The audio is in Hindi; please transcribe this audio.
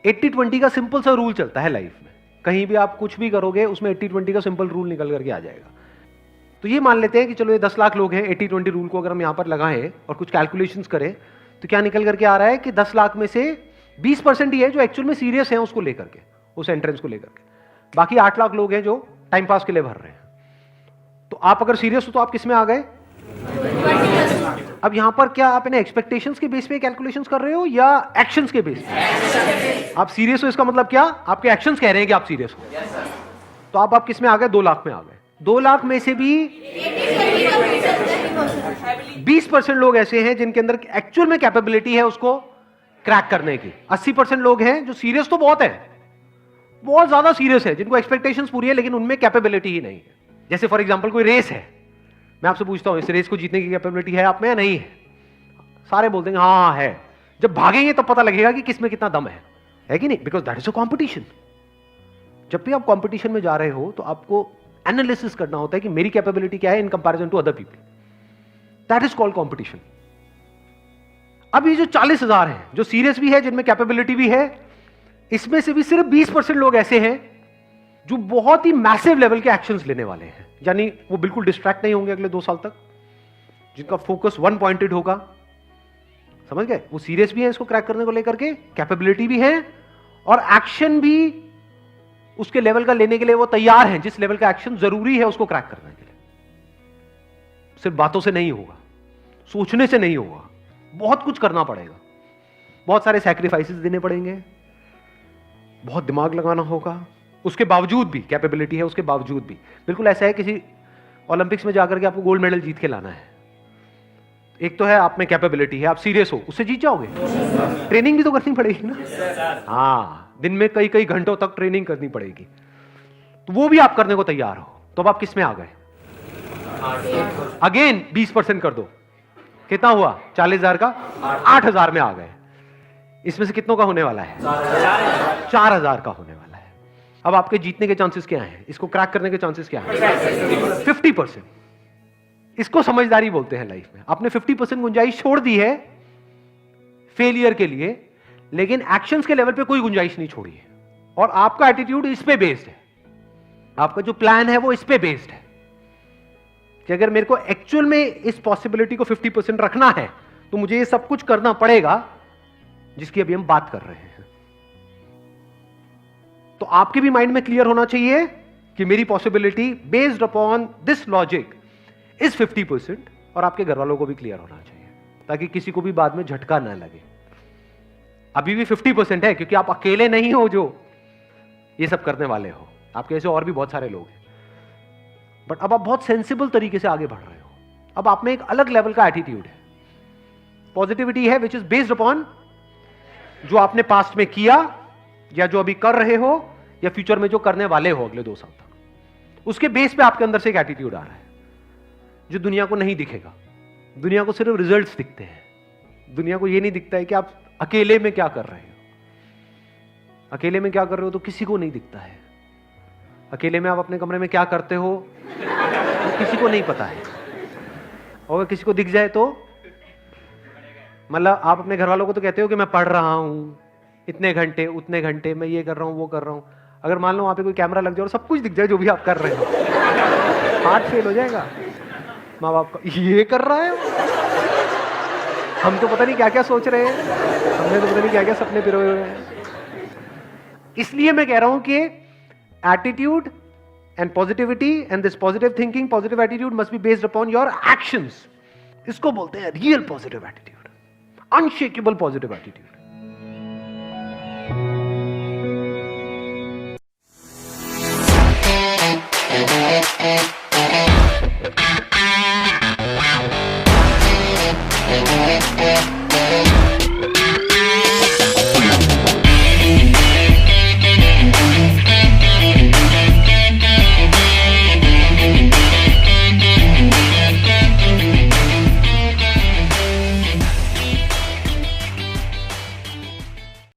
एट्टी 20 का सिंपल सा रूल चलता है लाइफ में। कहीं भी आप कुछ भी करोगे उसमें 80-20 का सिंपल रूल निकल करके आ जाएगा। तो ये मान लेते हैं कि चलो ये 10 लाख लोग हैं, 80-20 रूल को अगर हम यहां पर लगाएं और कुछ कैलकुलेशंस करें तो क्या निकल करके आ रहा है कि 10 लाख में से 20% ही है जो एक्चुअल में सीरियस है उसको लेकर के, उस एंट्रेंस को लेकर के। बाकी 8 लाख लोग हैं जो टाइम पास के लिए भर रहे हैं। तो आप अगर सीरियस हो तो आप किस में आ गए? अब यहां पर क्या आप इन्हें एक्सपेक्टेशंस के बेस पे कैलकुलेशंस कर रहे हो या एक्शंस के बेस पे? आप सीरियस हो इसका मतलब क्या? आपके एक्शंस कह रहे हैं कि आप सीरियस हो। तो आप किस में आ गए? 2 लाख में आ गए। 2 लाख में से भी 20% लोग ऐसे हैं जिनके अंदर एक्चुअल में कैपेबिलिटी है उसको क्रैक करने की। 80% लोग हैं जो सीरियस तो बहुत है, बहुत ज्यादा सीरियस है, जिनको एक्सपेक्टेशंस पूरी है लेकिन उनमें कैपेबिलिटी ही नहीं है। जैसे फॉर एग्जांपल कोई रेस है, मैं आपसे पूछता हूं इस रेस को जीतने की कैपेबिलिटी है आप में या नहीं है? सारे बोल देंगे हाँ है। जब भागेंगे तब पता लगेगा कि किसमें कितना दम है कि नहीं? Because that is a competition. जब भी आप कॉम्पिटिशन में जा रहे हो तो आपको एनालिसिस करना होता है कि मेरी कैपेबिलिटी क्या है in comparison to other people. That is called competition. अब ये जो 40,000 है जो सीरियस भी है, जिनमें कैपेबिलिटी भी है, इसमें से भी सिर्फ 20% लोग ऐसे हैं जो बहुत ही मैसिव लेवल के एक्शंस लेने वाले हैं। यानी वो बिल्कुल डिस्ट्रैक्ट नहीं होंगे अगले 2 साल तक, जिनका फोकस 1 पॉइंटेड होगा। समझ गए? वो सीरियस भी है इसको क्रैक करने को लेकर के, कैपेबिलिटी भी है और एक्शन भी उसके लेवल का लेने के लिए वो तैयार हैं, जिस लेवल का एक्शन जरूरी है उसको क्रैक करने के लिए। सिर्फ बातों से नहीं होगा, सोचने से नहीं होगा, बहुत कुछ करना पड़ेगा, बहुत सारे सैक्रिफाइसेस देने पड़ेंगे, बहुत दिमाग लगाना होगा। उसके बावजूद भी कैपेबिलिटी है, उसके बावजूद भी बिल्कुल ऐसा है किसी ओलंपिक्स में जाकर के आपको गोल्ड मेडल जीत के लाना है। एक तो है आप में कैपेबिलिटी है, आप सीरियस हो, उससे जीत जाओगे? ट्रेनिंग भी तो करनी पड़ेगी ना। हाँ, दिन में कई घंटों तक ट्रेनिंग करनी पड़ेगी, तो वो भी आप करने को तैयार हो। तो अब आप किस में आ गए? अगेन 20% कर दो, कितना हुआ? 40,000 का 8,000 में आ गए। इसमें से कितनों का होने वाला है? 4,000 का होने वाला है। अब आपके जीतने के चांसेस क्या हैं? इसको क्रैक करने के चांसेस क्या हैं? 50%। इसको समझदारी बोलते हैं लाइफ में। आपने 50% गुंजाइश छोड़ दी है फेलियर के लिए, लेकिन एक्शंस के लेवल पे कोई गुंजाइश नहीं छोड़ी है। और आपका एटीट्यूड इस पे बेस्ड है, आपका जो प्लान है वो इस पे बेस्ड है कि अगर मेरे को एक्चुअल में इस पॉसिबिलिटी को 50% रखना है तो मुझे ये सब कुछ करना पड़ेगा जिसकी अभी हम बात कर रहे हैं। तो आपके भी माइंड में क्लियर होना चाहिए कि मेरी possibility based upon this logic is 50%, और आपके घर वालों को भी क्लियर होना चाहिए ताकि किसी को भी बाद में झटका ना लगे। अभी भी 50% है क्योंकि आप अकेले नहीं हो जो ये सब करने वाले हो, आपके ऐसे और भी बहुत सारे लोग हैं। बट अब आप बहुत सेंसिबल तरीके से आगे बढ़ रहे हो। अब आप में एक अलग लेवल का एटीट्यूड है, पॉजिटिविटी है विच इज बेस्ड अपॉन जो आपने पास्ट में किया या जो अभी कर रहे हो या फ्यूचर में जो करने वाले हो अगले 2 साल तक। उसके बेस पे आपके अंदर से एक एटीट्यूड आ रहा है जो दुनिया को नहीं दिखेगा। दुनिया को सिर्फ रिजल्ट्स दिखते हैं। दुनिया को यह नहीं दिखता है कि आप अकेले में क्या कर रहे हो। अकेले में क्या कर रहे हो तो किसी को नहीं दिखता है। अकेले में आप अपने कमरे में क्या करते हो तो किसी को नहीं पता है। और अगर किसी को दिख जाए तो मतलब आप अपने घर वालों को तो कहते हो कि मैं पढ़ रहा हूं इतने घंटे उतने घंटे, मैं ये कर रहा हूं वो कर रहा हूं। अगर मान लो वहां पे कोई कैमरा लग जाए और सब कुछ दिख जाए जो भी आप कर रहे हो, हार्ट फेल हो जाएगा माँ बाप का। ये कर रहा है, हम तो पता नहीं क्या क्या सोच रहे हैं, हमने तो पता नहीं क्या क्या सपने पिरोए हुए हैं। इसलिए मैं कह रहा हूं कि attitude and positivity and this positive thinking, positive attitude must be based upon your actions. इसको बोलते हैं real positive attitude, unshakeable positive attitude.